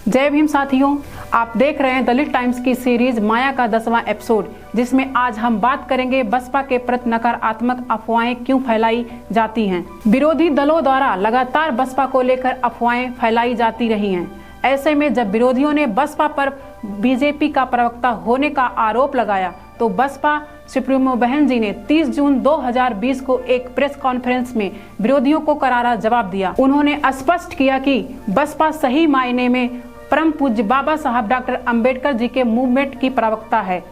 जय भीम साथियों, आप देख रहे हैं दलित टाइम्स की सीरीज माया का 10वां एपिसोड, जिसमें आज हम बात करेंगे बसपा के प्रति नकारात्मक अफवाहें क्यों फैलाई जाती हैं। विरोधी दलों द्वारा लगातार बसपा को लेकर अफवाहें फैलाई जाती रही हैं। ऐसे में जब विरोधियों ने बसपा पर बीजेपी का प्रवक्ता होने का आरोप लगाया तो बसपा सुप्रीमो बहन जी ने 30 जून 2020 को एक प्रेस कॉन्फ्रेंस में विरोधियों को करारा जवाब दिया। उन्होंने स्पष्ट किया कि बसपा सही मायने में परम पूज्य बाबा साहब डॉक्टर अंबेडकर जी के मूवमेंट की प्रवक्ता है।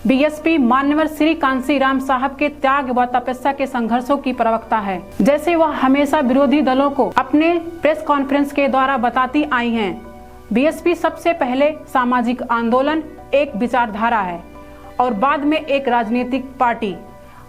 बीएसपी मान्यवर श्री कांसी राम साहब के त्याग व तपस्या के संघर्षों की प्रवक्ता है, जैसे वह हमेशा विरोधी दलों को अपने प्रेस कॉन्फ्रेंस के द्वारा बताती आई हैं। बीएसपी सबसे पहले सामाजिक आंदोलन, एक विचारधारा है और बाद में एक राजनीतिक पार्टी।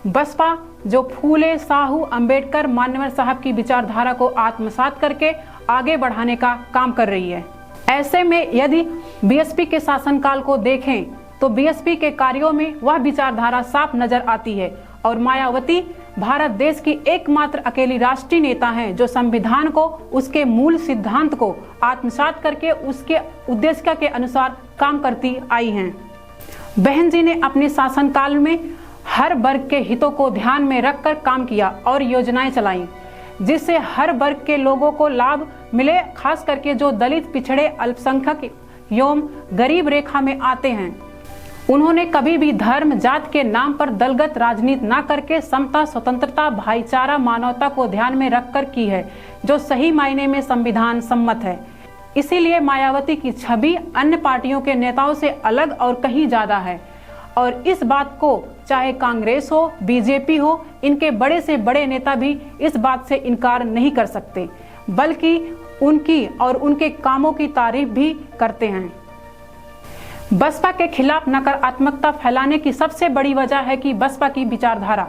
बसपा जो फूले, साहू, अंबेडकर, मान्यवर साहब की विचारधारा को आत्मसात करके आगे बढ़ाने का काम कर रही है। ऐसे में यदि बीएसपी के शासनकाल को देखें तो बीएसपी के कार्यों में वह विचारधारा साफ नजर आती है और मायावती भारत देश की एकमात्र अकेली राष्ट्रीय नेता हैं जो संविधान को, उसके मूल सिद्धांत को आत्मसात करके उसके उद्देश्य के अनुसार काम करती आई हैं। बहन जी ने अपने शासनकाल में हर वर्ग के हितों को ध्यान में रखकर काम किया और योजनाएं चलाई, जिससे हर वर्ग के लोगों को लाभ मिले, खास करके जो दलित, पिछड़े, अल्पसंख्यक एवं गरीब रेखा में आते हैं। उन्होंने कभी भी धर्म, जात के नाम पर दलगत राजनीति न करके समता, स्वतंत्रता, भाईचारा, मानवता को ध्यान में रखकर की है, जो सही मायने में संविधान सम्मत है। इसीलिए मायावती की छवि अन्य पार्टियों के नेताओं से अलग और कहीं ज्यादा है और इस बात को चाहे कांग्रेस हो, बीजेपी हो, इनके बड़े से बड़े नेता भी इस बात से इनकार नहीं कर सकते, बल्कि उनकी और उनके कामों की तारीफ भी करते हैं। बसपा के खिलाफ नकारात्मकता फैलाने की सबसे बड़ी वजह है कि बसपा की विचारधारा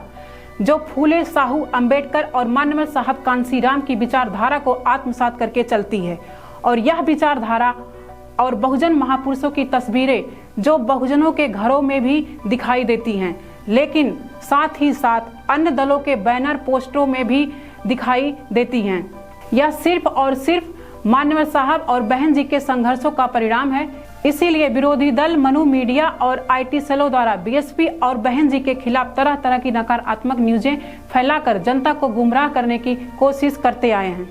जो फूले, साहू, अंबेडकर और मान्यवर साहब कांसीराम की विचारधारा को आत्मसात करके चलती है और यह विचारधारा और बहुजन महापुरुषों की तस्वीरें जो बहुजनों के घरों में भी दिखाई देती हैं, लेकिन साथ ही साथ अन्य दलों के बैनर, पोस्टरों में भी दिखाई देती हैं। यह सिर्फ और सिर्फ मान्यवर साहब और बहन जी के संघर्षों का परिणाम है। इसीलिए विरोधी दल, मनु मीडिया और आईटी सेलों द्वारा बीएसपी और बहन जी के खिलाफ तरह तरह की नकारात्मक न्यूजें फैलाकर जनता को गुमराह करने की कोशिश करते आए हैं।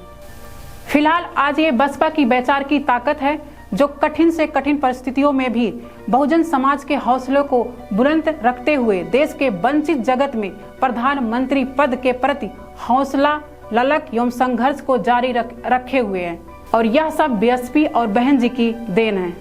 फिलहाल आज ये बसपा की वैचार की ताकत है जो कठिन से कठिन परिस्थितियों में भी बहुजन समाज के हौसलों को बुलंद रखते हुए देश के वंचित जगत में प्रधानमंत्री पद के प्रति हौसला, ललक एवं संघर्ष को जारी रखे हुए हैं और यह सब बीएसपी और बहन जी की देन है।